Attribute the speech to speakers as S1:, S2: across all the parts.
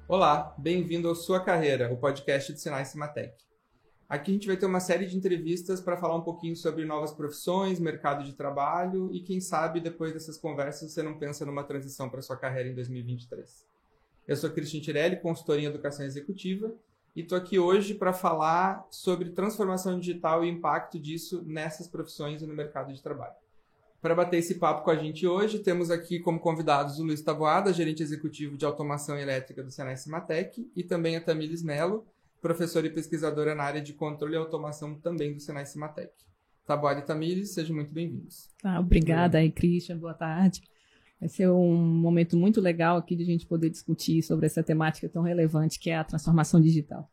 S1: Olá, bem-vindo ao Sua Carreira, o podcast do Senai Cimatec. Aqui a gente vai ter uma série de entrevistas para falar um pouquinho sobre novas profissões, mercado de trabalho e quem sabe depois dessas conversas você não pensa numa transição para sua carreira em 2023. Eu sou Christian Tirelli, consultor em educação executiva e estou aqui hoje para falar sobre transformação digital e o impacto disso nessas profissões e no mercado de trabalho. Para bater esse papo com a gente hoje, temos aqui como convidados o Luiz Taboada, gerente executivo de automação elétrica do Senai Cimatec, e também a Tamires Mello, professora e pesquisadora na área de controle e automação também do Senai Cimatec. Taboada e Tamires, sejam muito bem-vindos.
S2: Obrigada aí, Christian, boa tarde. Vai ser um momento muito legal aqui de a gente poder discutir sobre essa temática tão relevante que é a transformação digital.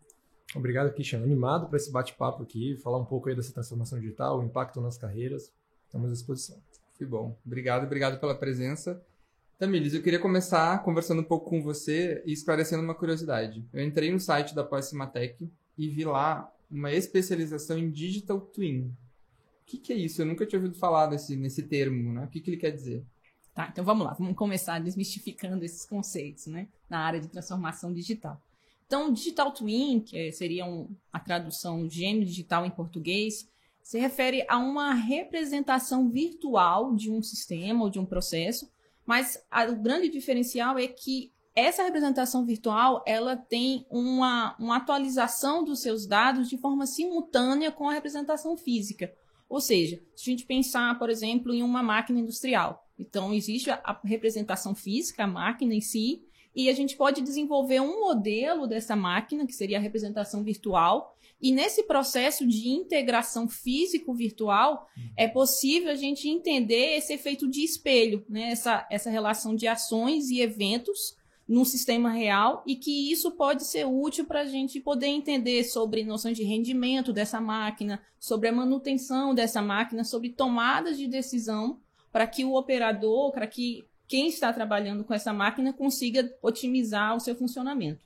S3: Obrigado, Christian. Animado para esse bate-papo aqui, falar um pouco aí dessa transformação digital, o impacto nas carreiras. Estamos à disposição.
S1: Que bom. Obrigado pela presença. Tamires, eu queria começar conversando um pouco com você e esclarecendo uma curiosidade. Eu entrei no site da Pós-Cimatec e vi lá uma especialização em Digital Twin. O que é isso? Eu nunca tinha ouvido falar nesse termo, né? O que ele quer dizer?
S2: Tá, então vamos lá. Vamos começar desmistificando esses conceitos, né? Na área de transformação digital. Então, Digital Twin, que seria a tradução gêmeo digital em português, se refere a uma representação virtual de um sistema ou de um processo, mas o grande diferencial é que essa representação virtual ela tem uma atualização dos seus dados de forma simultânea com a representação física. Ou seja, se a gente pensar, por exemplo, em uma máquina industrial, então existe a representação física, a máquina em si, e a gente pode desenvolver um modelo dessa máquina, que seria a representação virtual, e nesse processo de integração físico-virtual, é possível a gente entender esse efeito de espelho, né? Essa relação de ações e eventos no sistema real, e que isso pode ser útil para a gente poder entender sobre noções de rendimento dessa máquina, sobre a manutenção dessa máquina, sobre tomadas de decisão, para que o operador, para que quem está trabalhando com essa máquina consiga otimizar o seu funcionamento.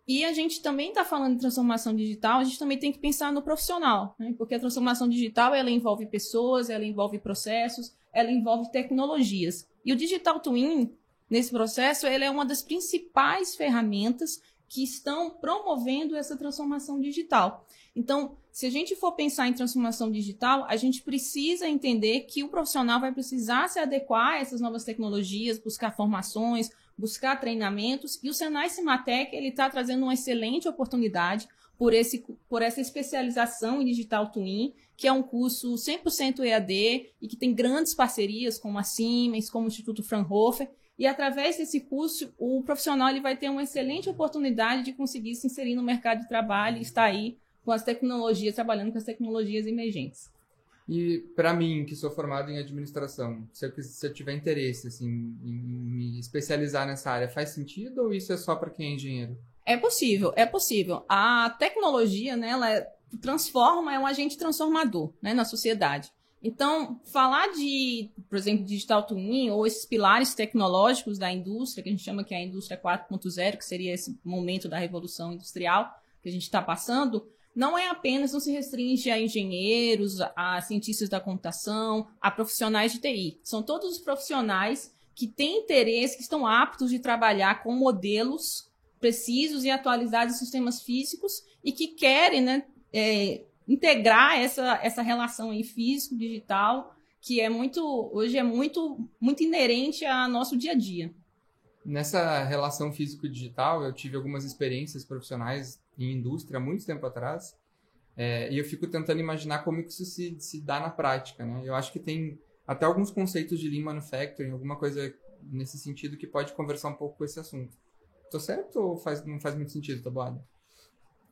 S2: E a gente também está falando de transformação digital, a gente também tem que pensar no profissional, né? Porque a transformação digital ela envolve pessoas, ela envolve processos, ela envolve tecnologias. E o Digital Twin, nesse processo, ele é uma das principais ferramentas que estão promovendo essa transformação digital. Então, se a gente for pensar em transformação digital, a gente precisa entender que o profissional vai precisar se adequar a essas novas tecnologias, buscar formações, buscar treinamentos, e o Senai Cimatec está trazendo uma excelente oportunidade por essa especialização em Digital Twin, que é um curso 100% EAD e que tem grandes parcerias como a Siemens, como o Instituto Fraunhofer, e através desse curso o profissional ele vai ter uma excelente oportunidade de conseguir se inserir no mercado de trabalho e estar aí com as tecnologias, trabalhando com as tecnologias emergentes.
S1: E para mim, que sou formado em administração, se eu tiver interesse assim, em me especializar nessa área, faz sentido ou isso é só para quem é engenheiro?
S2: É possível. A tecnologia, né, ela transforma, é um agente transformador, né, na sociedade. Então, falar de, por exemplo, Digital Twin ou esses pilares tecnológicos da indústria, que a gente chama que é a indústria 4.0, que seria esse momento da revolução industrial que a gente está passando, não se restringe a engenheiros, a cientistas da computação, a profissionais de TI. São todos os profissionais que têm interesse, que estão aptos de trabalhar com modelos precisos e atualizados de sistemas físicos e que querem, né, integrar essa relação aí físico-digital, que hoje é muito inerente ao nosso dia a dia.
S1: Nessa relação físico-digital, eu tive algumas experiências profissionais em indústria há muito tempo atrás, e eu fico tentando imaginar como isso se dá na prática, né? Eu acho que tem até alguns conceitos de Lean Manufacturing, alguma coisa nesse sentido que pode conversar um pouco com esse assunto. Tô certo ou não faz muito sentido, Taboada?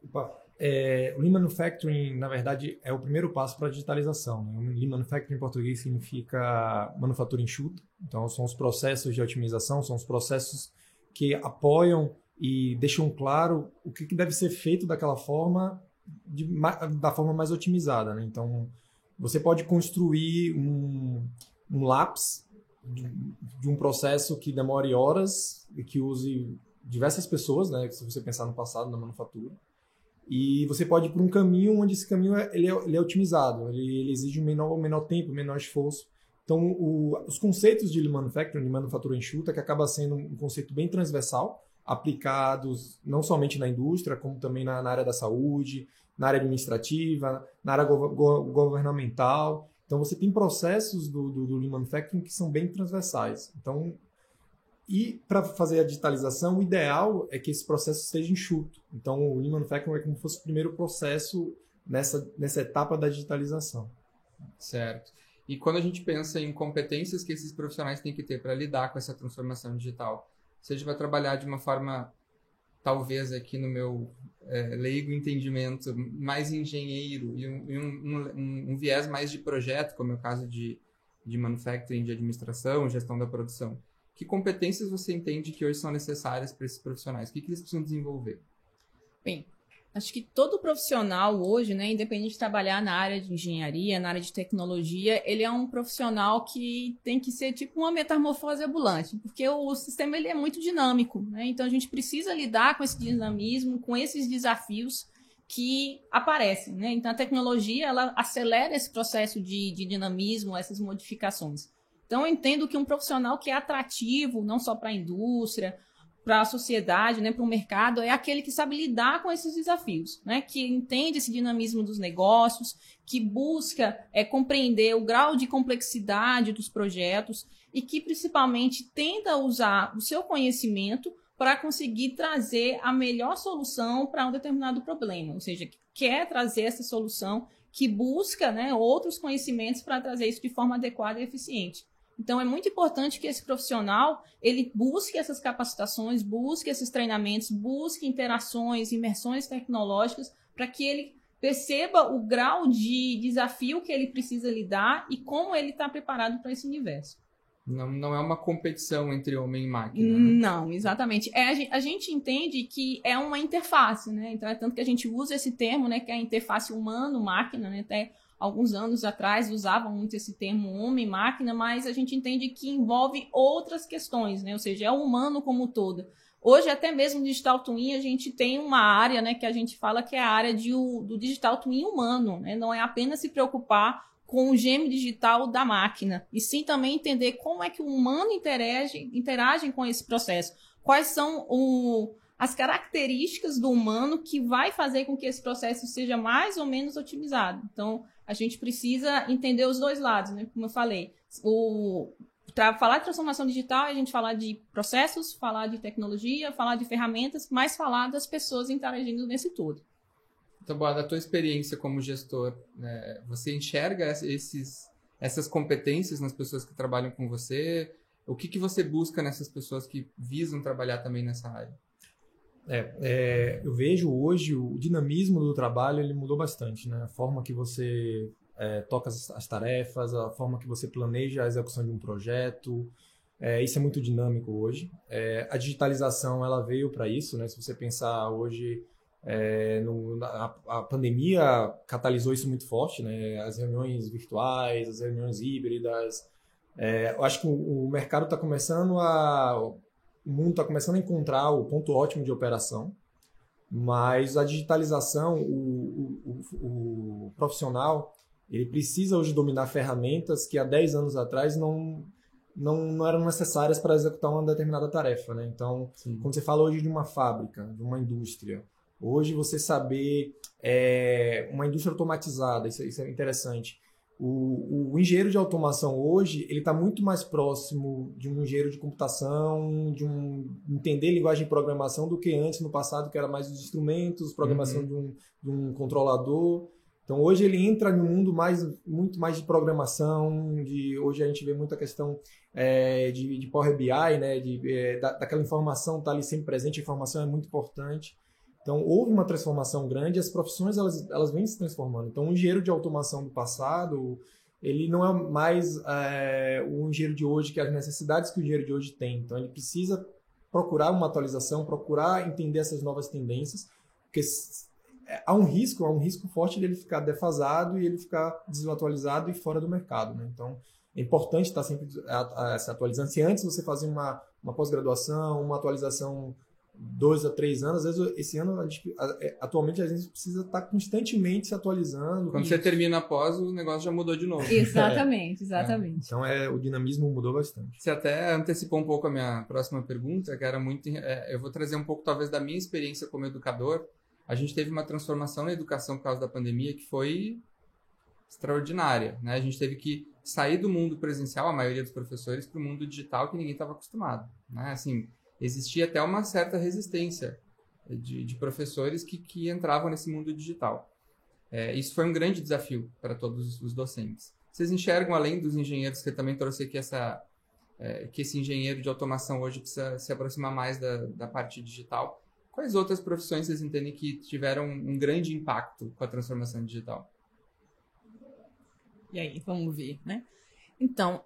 S3: O Lean Manufacturing, na verdade, é o primeiro passo para a digitalização, né? O Lean Manufacturing em português significa manufatura enxuta. Então, são os processos de otimização, são os processos que apoiam e deixam claro o que deve ser feito daquela forma, da forma mais otimizada, né? Então, você pode construir um lápis de um processo que demore horas e que use diversas pessoas, né? Se você pensar no passado, na manufatura. E você pode ir por um caminho onde esse caminho ele é otimizado, ele exige um menor tempo, menor esforço. Então, os conceitos de Lean Manufacturing, de manufatura enxuta, que acaba sendo um conceito bem transversal, aplicados não somente na indústria, como também na área da saúde, na área administrativa, na área governamental. Então, você tem processos do Lean Manufacturing que são bem transversais. Então, e para fazer a digitalização, o ideal é que esse processo esteja enxuto. Então, o Lean Manufacturing é como se fosse o primeiro processo nessa etapa da digitalização.
S1: Certo. E quando a gente pensa em competências que esses profissionais têm que ter para lidar com essa transformação digital, seja para trabalhar de uma forma, talvez aqui no meu leigo entendimento, mais engenheiro e um viés mais de projeto, como é o caso de manufacturing, de administração, gestão da produção, que competências você entende que hoje são necessárias para esses profissionais? O que eles precisam desenvolver?
S2: Bem, acho que todo profissional hoje, né, independente de trabalhar na área de engenharia, na área de tecnologia, ele é um profissional que tem que ser tipo uma metamorfose ambulante, porque o sistema ele é muito dinâmico, né? Então a gente precisa lidar com esse dinamismo, com esses desafios que aparecem, né? Então a tecnologia ela acelera esse processo de dinamismo, essas modificações. Então eu entendo que um profissional que é atrativo, não só para a indústria, para a sociedade, né, para o mercado, é aquele que sabe lidar com esses desafios, né, que entende esse dinamismo dos negócios, que busca compreender o grau de complexidade dos projetos e que principalmente tenta usar o seu conhecimento para conseguir trazer a melhor solução para um determinado problema, ou seja, que quer trazer essa solução, que busca, né, outros conhecimentos para trazer isso de forma adequada e eficiente. Então, é muito importante que esse profissional ele busque essas capacitações, busque esses treinamentos, busque interações, imersões tecnológicas, para que ele perceba o grau de desafio que ele precisa lidar e como ele está preparado para esse universo.
S1: Não é uma competição entre homem e máquina, né?
S2: Não, exatamente. A gente entende que é uma interface, né? Então, é tanto que a gente usa esse termo, né, que é a interface humano-máquina, né? Até alguns anos atrás usavam muito esse termo homem-máquina, mas a gente entende que envolve outras questões, né? Ou seja, é o humano como um todo. Hoje, até mesmo no Digital Twin, a gente tem uma área, né, que a gente fala que é a área do Digital Twin humano, né? Não é apenas se preocupar com o gêmeo digital da máquina, e sim também entender como é que o humano interage com esse processo. Quais são as características do humano que vai fazer com que esse processo seja mais ou menos otimizado. Então, a gente precisa entender os dois lados, né? Como eu falei, para falar de transformação digital, a gente falar de processos, falar de tecnologia, falar de ferramentas, mas falar das pessoas interagindo nesse todo.
S1: Então, Boa, da tua experiência como gestor, né, você enxerga essas competências nas pessoas que trabalham com você? O que você busca nessas pessoas que visam trabalhar também nessa área?
S3: Eu vejo hoje o dinamismo do trabalho ele mudou bastante, né? A forma que você toca as tarefas, a forma que você planeja a execução de um projeto, isso é muito dinâmico hoje. A digitalização ela veio para isso, né? Se você pensar hoje, a pandemia catalisou isso muito forte, né? As reuniões virtuais, as reuniões híbridas. Eu acho que o mercado está começando o mundo está começando a encontrar o ponto ótimo de operação, mas a digitalização, o profissional, ele precisa hoje dominar ferramentas que há 10 anos atrás não eram necessárias para executar uma determinada tarefa, né? Então, sim, quando você fala hoje de uma fábrica, de uma indústria, hoje você saber uma indústria automatizada, isso é interessante. O engenheiro de automação hoje ele está muito mais próximo de um engenheiro de computação, de entender linguagem de programação do que antes no passado, que era mais os instrumentos, programação de um controlador. Então hoje ele entra no mundo muito mais de programação, hoje a gente vê muita questão de Power BI, né, daquela informação estar ali sempre presente, a informação é muito importante. Então, houve uma transformação grande e as profissões elas vêm se transformando. Então, o engenheiro de automação do passado, ele não é mais o engenheiro de hoje, que é as necessidades que o engenheiro de hoje tem. Então, ele precisa procurar uma atualização, procurar entender essas novas tendências, porque há um risco forte de ele ficar defasado e ele ficar desatualizado e fora do mercado, né? Então, é importante estar sempre se atualizando. Se antes você fazia uma pós-graduação, uma atualização 2 a 3 anos, às vezes esse ano, atualmente, a gente precisa estar constantemente se atualizando.
S1: Quando você termina após, o negócio já mudou de novo.
S2: Exatamente, exatamente.
S3: Então, o dinamismo mudou bastante.
S1: Você até antecipou um pouco a minha próxima pergunta, que era muito... eu vou trazer um pouco, talvez, da minha experiência como educador. A gente teve uma transformação na educação por causa da pandemia que foi extraordinária, né? A gente teve que sair do mundo presencial, a maioria dos professores, para o mundo digital que ninguém estava acostumado, né? Assim, existia até uma certa resistência de professores que entravam nesse mundo digital. Isso foi um grande desafio para todos os docentes. Vocês enxergam, além dos engenheiros, que eu também trouxe aqui que esse engenheiro de automação hoje precisa se aproximar mais da parte digital, quais outras profissões vocês entendem que tiveram um grande impacto com a transformação digital?
S2: E aí, vamos ver, né? Então,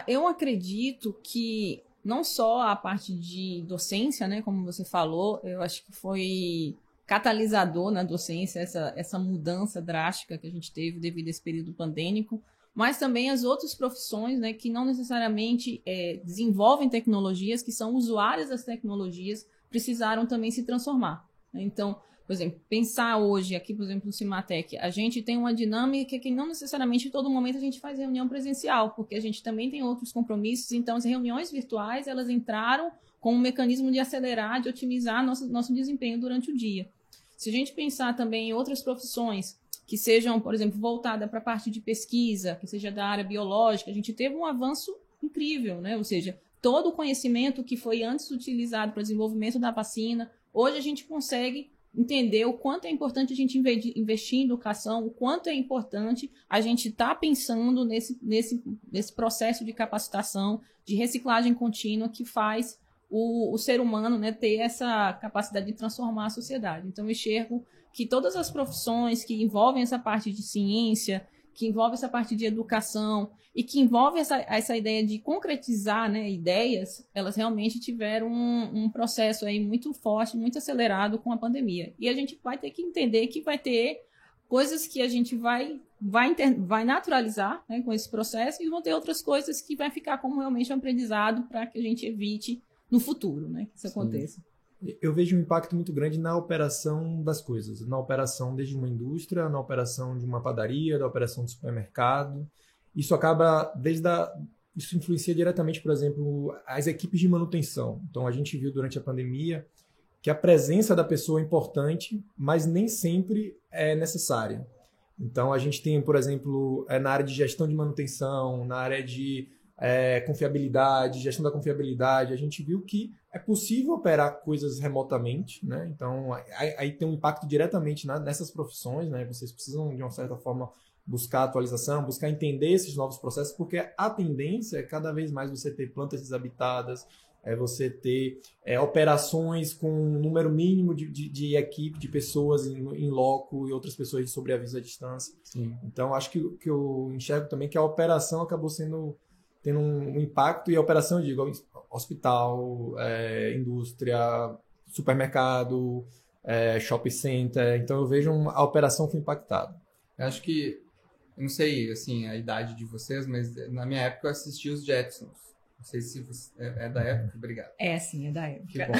S2: eu acredito que não só a parte de docência, né, como você falou, eu acho que foi catalisador na docência essa mudança drástica que a gente teve devido a esse período pandêmico, mas também as outras profissões, né, que não necessariamente desenvolvem tecnologias, que são usuárias das tecnologias, precisaram também se transformar. Então, por exemplo, pensar hoje aqui, por exemplo, no Cimatec, a gente tem uma dinâmica que não necessariamente em todo momento a gente faz reunião presencial, porque a gente também tem outros compromissos, então as reuniões virtuais, elas entraram com um mecanismo de acelerar, de otimizar nosso desempenho durante o dia. Se a gente pensar também em outras profissões que sejam, por exemplo, voltada para a parte de pesquisa, que seja da área biológica, a gente teve um avanço incrível, né? Ou seja, todo o conhecimento que foi antes utilizado para o desenvolvimento da vacina, hoje a gente consegue entender o quanto é importante a gente investir em educação, o quanto é importante a gente estar pensando nesse processo de capacitação, de reciclagem contínua que faz o ser humano, né, ter essa capacidade de transformar a sociedade. Então, eu enxergo que todas as profissões que envolvem essa parte de ciência, que envolvem essa parte de educação e que envolvem essa ideia de concretizar, né, ideias, elas realmente tiveram um processo aí muito forte, muito acelerado com a pandemia. E a gente vai ter que entender que vai ter coisas que a gente vai naturalizar, né, com esse processo, e vão ter outras coisas que vai ficar como realmente um aprendizado para que a gente evite no futuro, né, que isso aconteça.
S3: Eu vejo um impacto muito grande na operação das coisas, na operação desde uma indústria, na operação de uma padaria, da operação de supermercado. Isso acaba, isso influencia diretamente, por exemplo, as equipes de manutenção. Então, a gente viu durante a pandemia que a presença da pessoa é importante, mas nem sempre é necessária. Então, a gente tem, por exemplo, na área de gestão de manutenção, na área de confiabilidade, gestão da confiabilidade, a gente viu que é possível operar coisas remotamente, né? Então, aí tem um impacto diretamente nessas profissões, né? Vocês precisam, de uma certa forma, buscar atualização, buscar entender esses novos processos, porque a tendência é cada vez mais você ter plantas desabitadas, você ter operações com um número mínimo de equipe, de pessoas em loco e outras pessoas de sobreaviso à distância.
S1: Sim.
S3: Então, acho que eu enxergo também que a operação acabou tendo um impacto, e a operação, eu digo, hospital, indústria, supermercado, shopping center. Então, eu vejo a operação foi impactada.
S1: Eu acho que, eu não sei assim, a idade de vocês, mas na minha época eu assisti os Jetsons. Não sei se você é da época, obrigado.
S2: Sim, é da época.
S1: Que bom.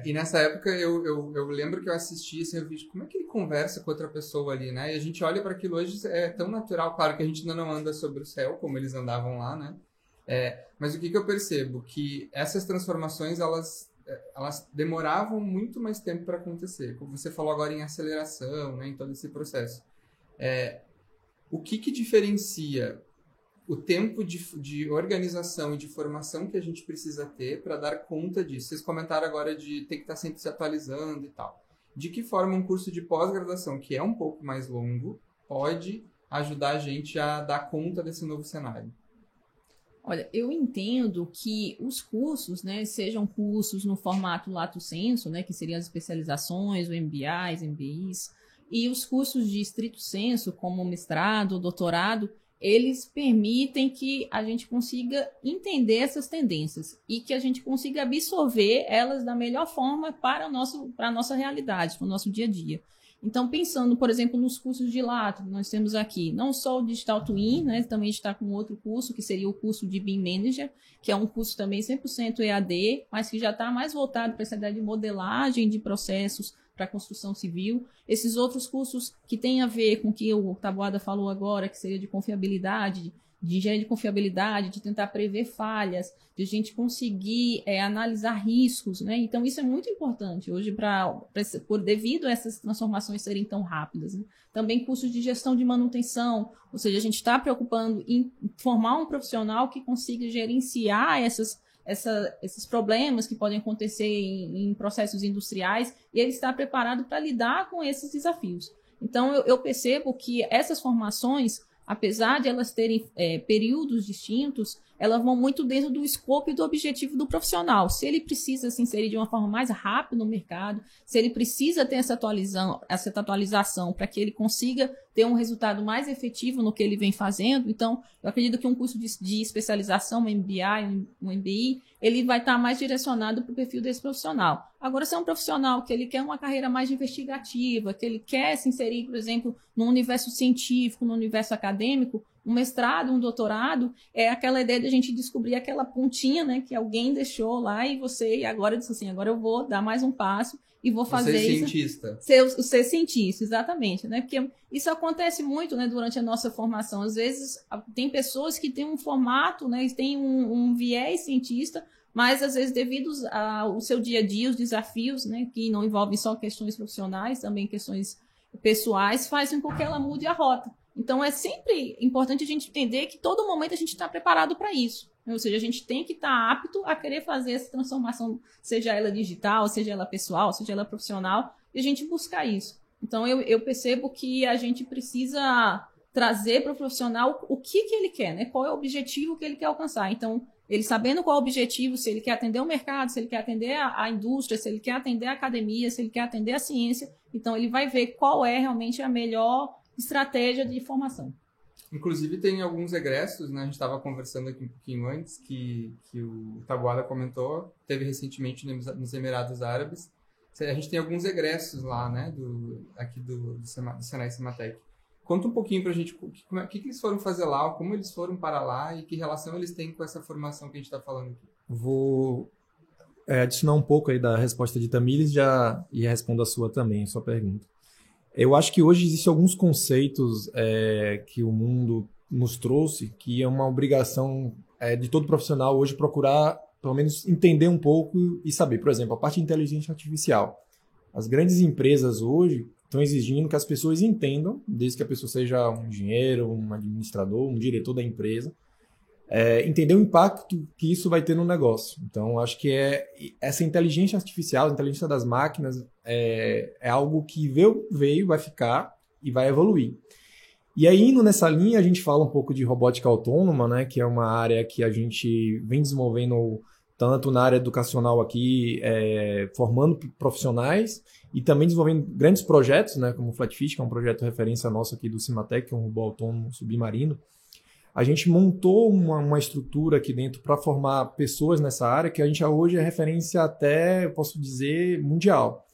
S1: E nessa época eu lembro que eu assisti assim, eu vi como é que ele conversa com outra pessoa ali, né? E a gente olha para aquilo hoje, é tão natural, claro que a gente ainda não anda sobre o céu, como eles andavam lá, né? Mas o que eu percebo? Que essas transformações, elas demoravam muito mais tempo para acontecer. Como você falou agora em aceleração, né? Em todo esse processo. O que diferencia o tempo de organização e de formação que a gente precisa ter para dar conta disso? Vocês comentaram agora de ter que estar sempre se atualizando e tal. De que forma um curso de pós-graduação, que é um pouco mais longo, pode ajudar a gente a dar conta desse novo cenário?
S2: Olha, eu entendo que os cursos, né, sejam cursos no formato lato sensu, né, que seriam as especializações, o MBAs, MBIs, e os cursos de estrito sensu, como mestrado, doutorado, eles permitem que a gente consiga entender essas tendências e que a gente consiga absorver elas da melhor forma para a nossa realidade, para o nosso dia a dia. Então, pensando, por exemplo, nos cursos de lato, nós temos aqui não só o Digital Twin, né, também está com outro curso, que seria o curso de BIM Manager, que é um curso também 100% EAD, mas que já está mais voltado para essa ideia de modelagem de processos para construção civil. Esses outros cursos que têm a ver com o que o Taboada falou agora, que seria de confiabilidade, de engenharia de confiabilidade, de tentar prever falhas, de a gente conseguir analisar riscos, né? Então, isso é muito importante hoje, devido a essas transformações serem tão rápidas, né? Também cursos de gestão de manutenção, ou seja, a gente está preocupando em formar um profissional que consiga gerenciar esses problemas que podem acontecer em processos industriais, e ele está preparado para lidar com esses desafios. Então, eu percebo que essas formações, apesar de elas terem períodos distintos, elas vão muito dentro do escopo e do objetivo do profissional. Se ele precisa se inserir de uma forma mais rápida no mercado, se ele precisa ter essa atualização para que ele consiga ter um resultado mais efetivo no que ele vem fazendo, então, eu acredito que um curso de especialização, um MBI, um MBI, ele vai estar mais direcionado para o perfil desse profissional. Agora, se é um profissional que ele quer uma carreira mais investigativa, que ele quer se inserir, por exemplo, no universo científico, no universo acadêmico, um mestrado, um doutorado, é aquela ideia de a gente descobrir aquela pontinha, né, que alguém deixou lá e agora disse assim, agora eu vou dar mais um passo e vou fazer isso.
S1: Cientista.
S2: Ser cientista, exatamente, né? Porque isso acontece muito, né, durante a nossa formação. Às vezes tem pessoas que têm um formato, né, têm um viés cientista, mas às vezes devido ao seu dia a dia, os desafios, né, que não envolvem só questões profissionais, também questões pessoais, fazem com que ela mude a rota. Então, é sempre importante a gente entender que todo momento a gente está preparado para isso. Ou seja, a gente tem que estar apto a querer fazer essa transformação, seja ela digital, seja ela pessoal, seja ela profissional, e a gente buscar isso. Então, eu percebo que a gente precisa trazer para o profissional o que ele quer, né? Qual é o objetivo que ele quer alcançar. Então, ele sabendo qual é o objetivo, se ele quer atender o mercado, se ele quer atender a indústria, se ele quer atender a academia, se ele quer atender a ciência, então ele vai ver qual é realmente a melhor estratégia de formação.
S1: Inclusive tem alguns egressos, né? A gente estava conversando aqui um pouquinho antes, que o Taboada comentou, teve recentemente nos Emirados Árabes. A gente tem alguns egressos lá, né? Aqui do Senai Cimatec. Conta um pouquinho pra gente o que eles foram fazer lá, como eles foram para lá e que relação eles têm com essa formação que a gente está falando aqui.
S3: Vou adicionar um pouco aí da resposta de Tamires e respondo a sua também, a sua pergunta. Eu acho que hoje existem alguns conceitos que o mundo nos trouxe, que é uma obrigação de todo profissional hoje procurar, pelo menos, entender um pouco e saber. Por exemplo, a parte de inteligência artificial. As grandes empresas hoje estão exigindo que as pessoas entendam, desde que a pessoa seja um engenheiro, um administrador, um diretor da empresa, entender o impacto que isso vai ter no negócio. Então, acho que essa inteligência artificial, a inteligência das máquinas, é algo que veio, vai ficar e vai evoluir. E aí, indo nessa linha, a gente fala um pouco de robótica autônoma, né, que é uma área que a gente vem desenvolvendo tanto na área educacional aqui, formando profissionais e também desenvolvendo grandes projetos, né, como o Flatfish, que é um projeto de referência nosso aqui do Cimatec, que é um robô autônomo submarino. A gente montou uma estrutura aqui dentro para formar pessoas nessa área que a gente hoje é referência até, eu posso dizer, mundial.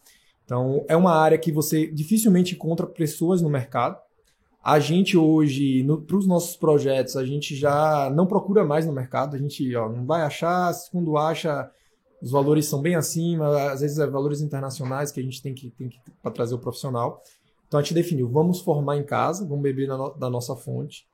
S3: Então, é uma área que você dificilmente encontra pessoas no mercado. A gente hoje, para os nossos projetos, a gente já não procura mais no mercado. A gente não vai achar, quando acha, os valores são bem acima, às vezes valores internacionais que a gente tem que para trazer o profissional. Então, a gente definiu, vamos formar em casa, vamos beber da nossa fonte.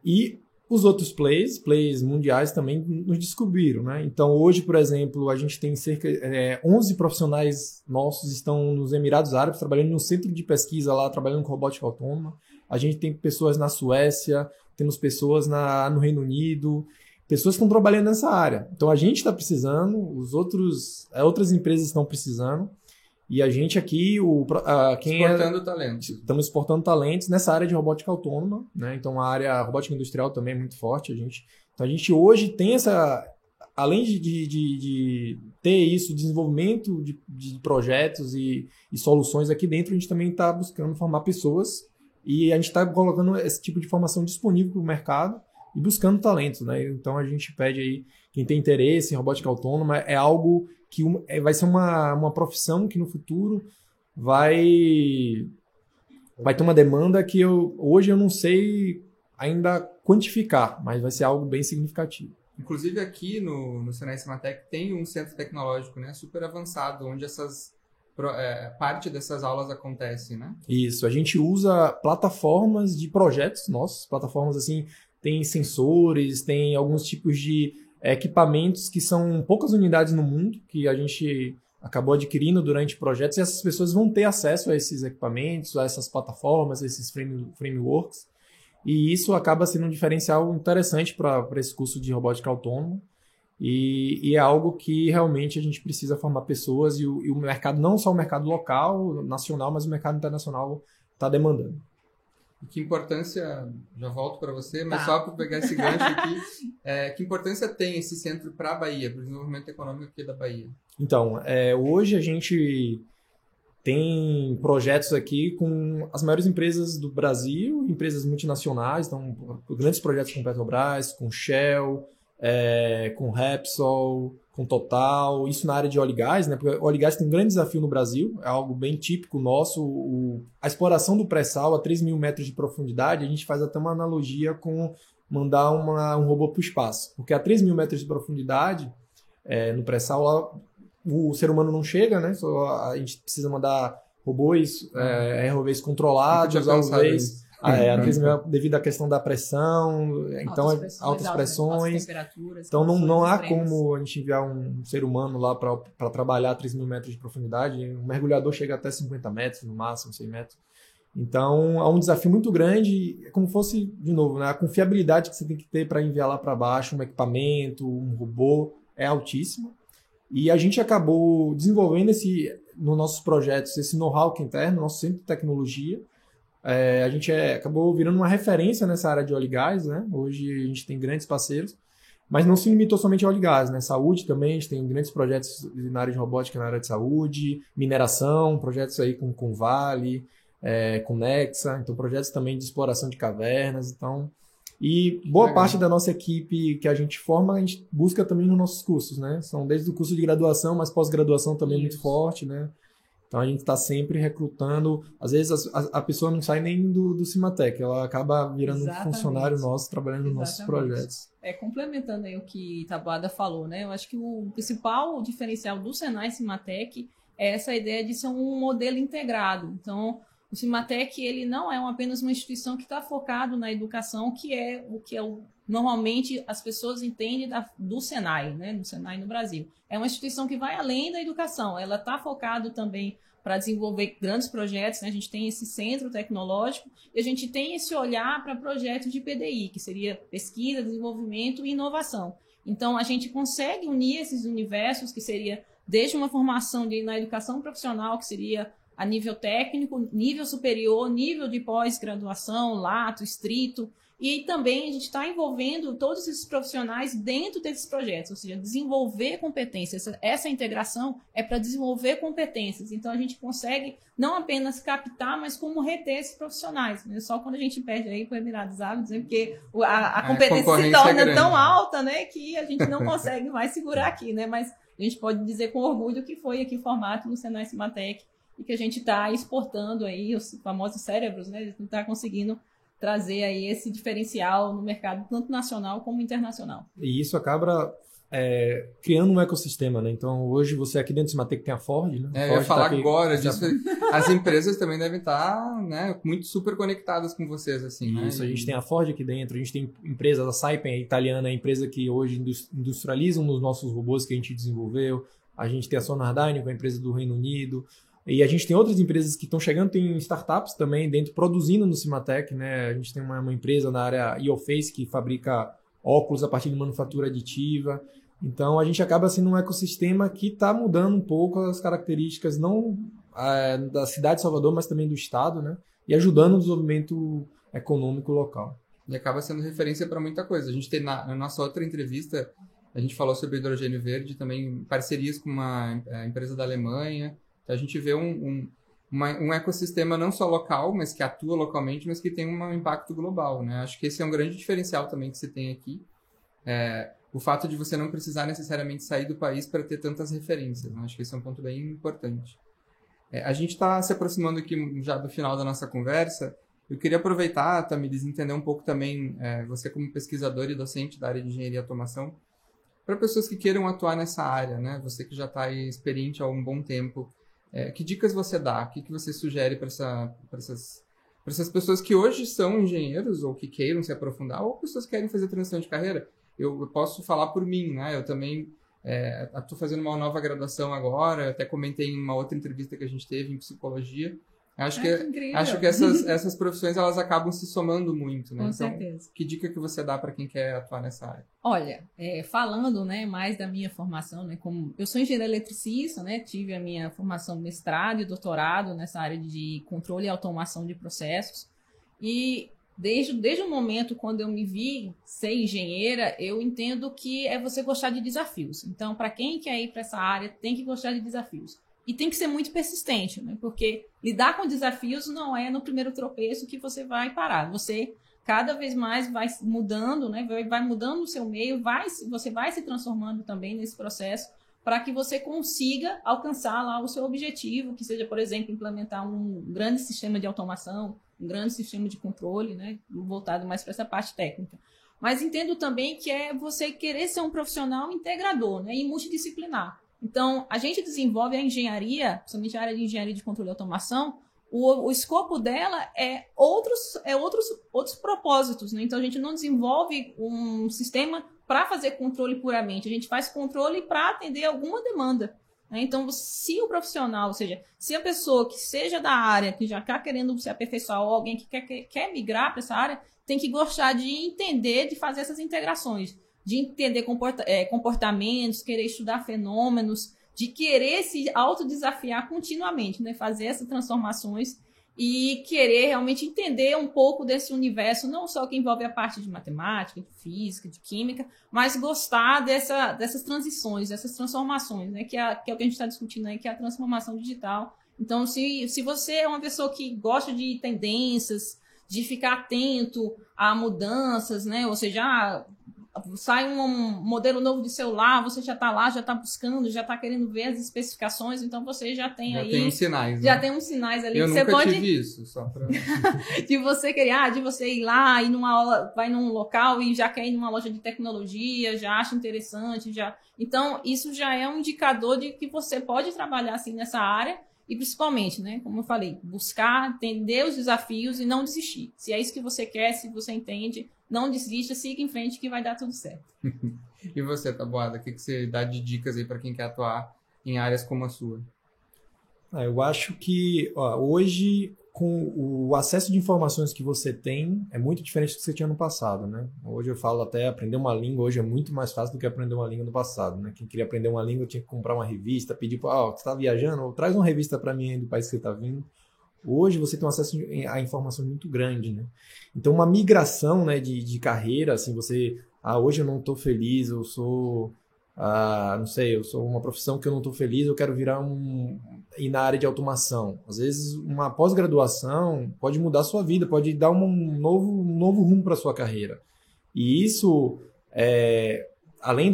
S3: E os outros players mundiais também nos descobriram, né? Então, hoje, por exemplo, a gente tem cerca de 11 profissionais nossos estão nos Emirados Árabes, trabalhando no centro de pesquisa lá, trabalhando com robótica autônoma. A gente tem pessoas na Suécia, temos pessoas no Reino Unido, pessoas que estão trabalhando nessa área. Então, a gente está precisando, outras empresas estão precisando. E a gente aqui,
S1: exportando talentos.
S3: Estamos exportando talentos nessa área de robótica autônoma, né? Então a robótica industrial também é muito forte. Então a gente hoje tem além de ter isso, desenvolvimento de projetos e soluções aqui dentro, a gente também está buscando formar pessoas e a gente está colocando esse tipo de formação disponível para o mercado e buscando talentos, né? Então a gente pede aí, quem tem interesse em robótica autônoma, é algo que vai ser uma profissão que no futuro vai vai ter uma demanda que hoje eu não sei ainda quantificar, mas vai ser algo bem significativo.
S1: Inclusive aqui no Senai Cimatec tem um centro tecnológico, né, super avançado, onde parte dessas aulas acontece, né?
S3: Isso, a gente usa plataformas de projetos nossos, plataformas assim, tem sensores, tem alguns tipos de equipamentos que são poucas unidades no mundo, que a gente acabou adquirindo durante projetos, e essas pessoas vão ter acesso a esses equipamentos, a essas plataformas, a esses frameworks, e isso acaba sendo um diferencial interessante para esse curso de robótica autônoma, e é algo que realmente a gente precisa formar pessoas, e o mercado, não só o mercado local, nacional, mas o mercado internacional está demandando.
S1: Que importância, já volto para você, mas só para pegar esse gancho aqui, que importância tem esse centro para a Bahia, para o desenvolvimento econômico aqui da Bahia?
S3: Então, hoje a gente tem projetos aqui com as maiores empresas do Brasil, empresas multinacionais, então grandes projetos com Petrobras, com Shell, com Repsol, com Total, isso na área de óleo e gás, né? Porque o óleo e gás tem um grande desafio no Brasil, é algo bem típico nosso. A exploração do pré-sal a 3 mil metros de profundidade, a gente faz até uma analogia com mandar um robô para o espaço. Porque a 3 mil metros de profundidade, no pré-sal, o ser humano não chega, né? A gente precisa mandar robôs, ROVs controlados, devido à questão da pressão, então altas pressões. Então não há como a gente enviar um ser humano lá para trabalhar a 3 mil metros de profundidade. Um mergulhador chega até 50 metros, no máximo 100 metros. Então é um desafio muito grande, é como fosse, de novo, né, a confiabilidade que você tem que ter para enviar lá para baixo um equipamento, um robô, é altíssima. E a gente acabou desenvolvendo nos nossos projetos esse know-how aqui interno, nosso centro de tecnologia. A gente acabou virando uma referência nessa área de óleo e gás, né? Hoje a gente tem grandes parceiros, mas não se limitou somente ao óleo e gás, né? Saúde também, a gente tem grandes projetos na área de robótica, na área de saúde, mineração, projetos aí com Vale, com Nexa, então projetos também de exploração de cavernas, então... E boa parte da nossa equipe que a gente forma, a gente busca também nos nossos cursos, né? São desde o curso de graduação, mas pós-graduação também muito forte, né? Então a gente está sempre recrutando. Às vezes a pessoa não sai nem do Cimatec, ela acaba virando um funcionário nosso, trabalhando nos nossos projetos.
S2: Complementando aí o que Taboada falou, né? Eu acho que o principal diferencial do Senai Cimatec é essa ideia de ser um modelo integrado. Então, o Cimatec, ele não é apenas uma instituição que está focado na educação, que é o que normalmente as pessoas entendem do Senai, né? Do Senai no Brasil. É uma instituição que vai além da educação, ela está focada também para desenvolver grandes projetos, né? A gente tem esse centro tecnológico e a gente tem esse olhar para projetos de PDI, que seria pesquisa, desenvolvimento e inovação. Então, a gente consegue unir esses universos, que seria desde uma formação na educação profissional, que seria a nível técnico, nível superior, nível de pós-graduação, lato, estrito, e também a gente está envolvendo todos esses profissionais dentro desses projetos, ou seja, desenvolver competências. Essa integração é para desenvolver competências, então a gente consegue não apenas captar, mas como reter esses profissionais, né? Só quando a gente perde aí para o Emirados Árabes, né? Porque a competência se torna tão alta, né, que a gente não consegue mais segurar aqui, né? Mas a gente pode dizer com orgulho que foi aqui formato no Senai Cimatec, e que a gente está exportando aí os famosos cérebros, né? A gente está conseguindo trazer aí esse diferencial no mercado, tanto nacional como internacional.
S3: E isso acaba criando um ecossistema, né? Então, hoje você aqui dentro do Cimatec tem a Ford, né?
S1: Eu ia falar agora disso. As empresas também devem estar, né, muito super conectadas com vocês, assim, né?
S3: Isso, a gente tem a Ford aqui dentro, a gente tem empresas, a Saipem, a italiana, a empresa que hoje industrializa um dos nossos robôs que a gente desenvolveu. A gente tem a Sonardyne, que é a empresa do Reino Unido. E a gente tem outras empresas que estão chegando, tem startups também dentro, produzindo no Cimatec, né? A gente tem uma empresa na área EOFace que fabrica óculos a partir de manufatura aditiva. Então, a gente acaba sendo um ecossistema que está mudando um pouco as características, não da cidade de Salvador, mas também do estado, né? E ajudando o desenvolvimento econômico local.
S1: E acaba sendo referência para muita coisa. A gente tem na nossa outra entrevista, a gente falou sobre hidrogênio verde, também parcerias com uma empresa da Alemanha. Então, a gente vê um ecossistema não só local, mas que atua localmente, mas que tem um impacto global, né? Acho que esse é um grande diferencial também que você tem aqui. O fato de você não precisar necessariamente sair do país para ter tantas referências, né? Acho que esse é um ponto bem importante. A gente está se aproximando aqui já do final da nossa conversa. Eu queria aproveitar, Tamires, entender um pouco também, você como pesquisador e docente da área de engenharia e automação, para pessoas que queiram atuar nessa área, né? Você que já está experiente há um bom tempo, que dicas você dá? O que você sugere para essas pessoas que hoje são engenheiros ou que queiram se aprofundar, ou pessoas que querem fazer transição de carreira? Eu posso falar por mim, né? Eu também estou fazendo uma nova graduação agora, eu até comentei em uma outra entrevista que a gente teve em psicologia. Acho que essas profissões elas acabam se somando muito, né?
S2: Com
S1: então,
S2: certeza.
S1: Que dica que você dá para quem quer atuar nessa área?
S2: Olha, falando, né, mais da minha formação, né, como eu sou engenheira eletricista, né, tive a minha formação mestrado e doutorado nessa área de controle e automação de processos, e desde o momento quando eu me vi ser engenheira, eu entendo que é você gostar de desafios. Então, para quem quer ir para essa área, tem que gostar de desafios. E tem que ser muito persistente, né? Porque lidar com desafios não é no primeiro tropeço que você vai parar. Você cada vez mais vai mudando, né? Vai mudando o seu meio, você vai se transformando também nesse processo para que você consiga alcançar lá o seu objetivo, que seja, por exemplo, implementar um grande sistema de automação, um grande sistema de controle, né? Voltado mais para essa parte técnica. Mas entendo também que é você querer ser um profissional integrador, né? E multidisciplinar. Então, a gente desenvolve a engenharia, principalmente a área de engenharia de controle e automação, o escopo dela é outros propósitos, né? Então, a gente não desenvolve um sistema para fazer controle puramente, a gente faz controle para atender alguma demanda, né? Então, se o profissional, ou seja, se a pessoa que seja da área, que já está querendo se aperfeiçoar, ou alguém que quer migrar para essa área, tem que gostar de entender, de fazer essas integrações, de entender comportamentos, querer estudar fenômenos, de querer se autodesafiar continuamente, né? Fazer essas transformações e querer realmente entender um pouco desse universo, não só que envolve a parte de matemática, de física, de química, mas gostar dessas transições, dessas transformações, né? Que é o que a gente está discutindo aí, que é a transformação digital. Então, se você é uma pessoa que gosta de tendências, de ficar atento a mudanças, né? Ou seja, sai um modelo novo de celular, você já está lá, já está buscando, já está querendo ver as especificações, então você já tem aí...
S1: Já tem uns sinais,
S2: Já
S1: né?
S2: tem uns sinais ali.
S1: Eu
S2: que
S1: nunca
S2: você pode...
S1: tive isso, só para...
S2: de você querer, de você ir lá, ir numa aula, vai num local e já quer ir numa loja de tecnologia, já acha interessante, já... Então, isso já é um indicador de que você pode trabalhar, assim, nessa área e, principalmente, né, como eu falei, buscar, entender os desafios e não desistir. Se é isso que você quer, se você entende... Não desista, siga em frente que vai dar tudo certo.
S1: E você, Taboada, o que você dá de dicas aí para quem quer atuar em áreas como a sua?
S3: Eu acho que hoje, com o acesso de informações que você tem, é muito diferente do que você tinha no passado, né? Hoje eu falo até aprender uma língua, hoje é muito mais fácil do que aprender uma língua no passado, né? Quem queria aprender uma língua tinha que comprar uma revista, pedir, você está viajando? Traz uma revista para mim aí do país que você está vindo. Hoje você tem um acesso a informações muito grande, né? Então, uma migração, né, de carreira, assim, você... hoje eu não estou feliz, eu sou... não sei, eu sou uma profissão que eu não estou feliz, eu quero ir na área de automação. Às vezes, uma pós-graduação pode mudar a sua vida, pode dar um novo rumo para a sua carreira. E isso, além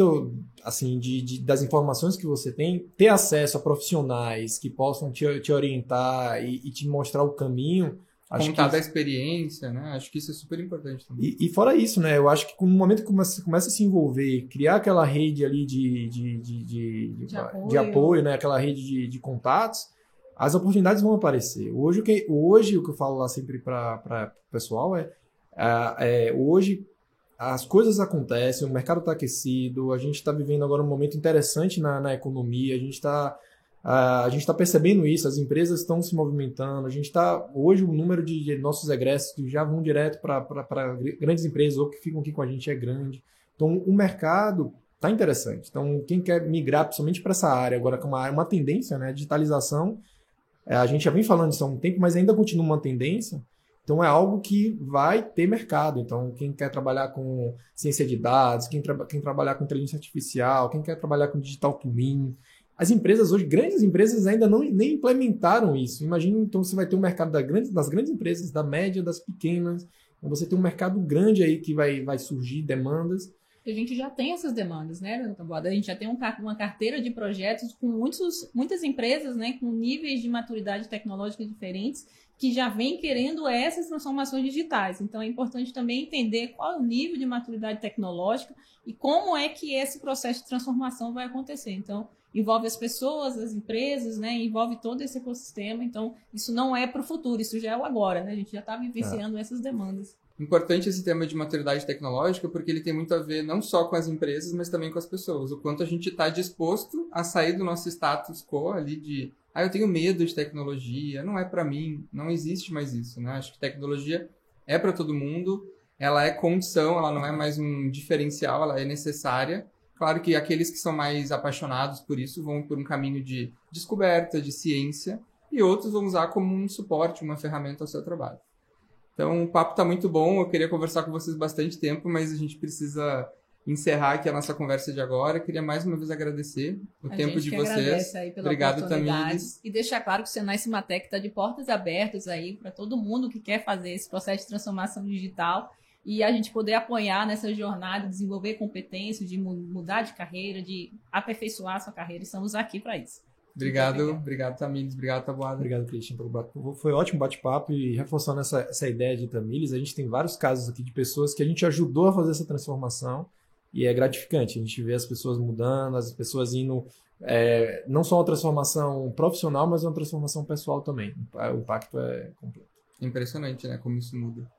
S3: das informações que você tem, ter acesso a profissionais que possam te orientar e te mostrar o caminho.
S1: Contar da experiência, né? Acho que isso é super importante também.
S3: E fora isso, né? Eu acho que no momento que começa a se envolver, criar aquela rede ali de apoio, né? Aquela rede de contatos, as oportunidades vão aparecer. Hoje o que eu falo lá sempre para o pessoal hoje as coisas acontecem, o mercado está aquecido, a gente está vivendo agora um momento interessante na economia, a gente está percebendo isso, as empresas estão se movimentando, hoje o número de nossos egressos que já vão direto para grandes empresas ou que ficam aqui com a gente é grande. Então o mercado está interessante. Então quem quer migrar principalmente para essa área, agora com uma tendência, né, digitalização, a gente já vem falando isso há um tempo, mas ainda continua uma tendência. Então, é algo que vai ter mercado. Então, quem quer trabalhar com ciência de dados, quem trabalhar com inteligência artificial, quem quer trabalhar com digital twin. As empresas hoje, grandes empresas, ainda nem implementaram isso. Imagina, então, você vai ter um mercado das grandes empresas, da média, das pequenas. Então, você tem um mercado grande aí que vai surgir, demandas.
S2: A gente já tem essas demandas, né, Taboada? A gente já tem uma carteira de projetos com muitas empresas, né, com níveis de maturidade tecnológica diferentes, que já vem querendo essas transformações digitais. Então, é importante também entender qual é o nível de maturidade tecnológica e como é que esse processo de transformação vai acontecer. Então, envolve as pessoas, as empresas, né? Envolve todo esse ecossistema. Então, isso não é para o futuro, isso já é o agora, né? A gente já está vivenciando essas demandas.
S1: Importante esse tema de maturidade tecnológica, porque ele tem muito a ver não só com as empresas, mas também com as pessoas. O quanto a gente está disposto a sair do nosso status quo ali de eu tenho medo de tecnologia, não é para mim, não existe mais isso, né? Acho que tecnologia é para todo mundo, ela é condição, ela não é mais um diferencial, ela é necessária. Claro que aqueles que são mais apaixonados por isso vão por um caminho de descoberta, de ciência, e outros vão usar como um suporte, uma ferramenta ao seu trabalho. Então, o papo está muito bom, eu queria conversar com vocês bastante tempo, mas a gente precisa encerrar aqui a nossa conversa de agora. Eu queria mais uma vez agradecer o tempo de vocês.
S2: Aí pela
S1: Obrigado, Tamires.
S2: E deixar claro que o Senai Cimatec está de portas abertas aí para todo mundo que quer fazer esse processo de transformação digital e a gente poder apoiar nessa jornada, desenvolver competências, de mudar de carreira, de aperfeiçoar a sua carreira. Estamos aqui para isso.
S1: Obrigado, Tamires. Obrigado, Taboada.
S3: Obrigado, Christian, pelo bate-papo. Foi ótimo bate-papo e reforçando essa ideia de Tamires, a gente tem vários casos aqui de pessoas que a gente ajudou a fazer essa transformação e é gratificante. A gente vê as pessoas mudando, as pessoas indo, não só uma transformação profissional, mas uma transformação pessoal também. O impacto é completo.
S1: Impressionante, né, como isso muda.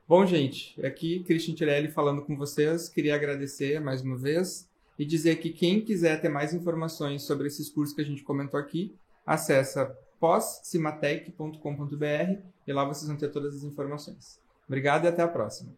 S1: Bom, gente, aqui Christian Tirelli falando com vocês. Queria agradecer mais uma vez e dizer que quem quiser ter mais informações sobre esses cursos que a gente comentou aqui, acessa pós-cimatec.com.br e lá vocês vão ter todas as informações. Obrigado e até a próxima.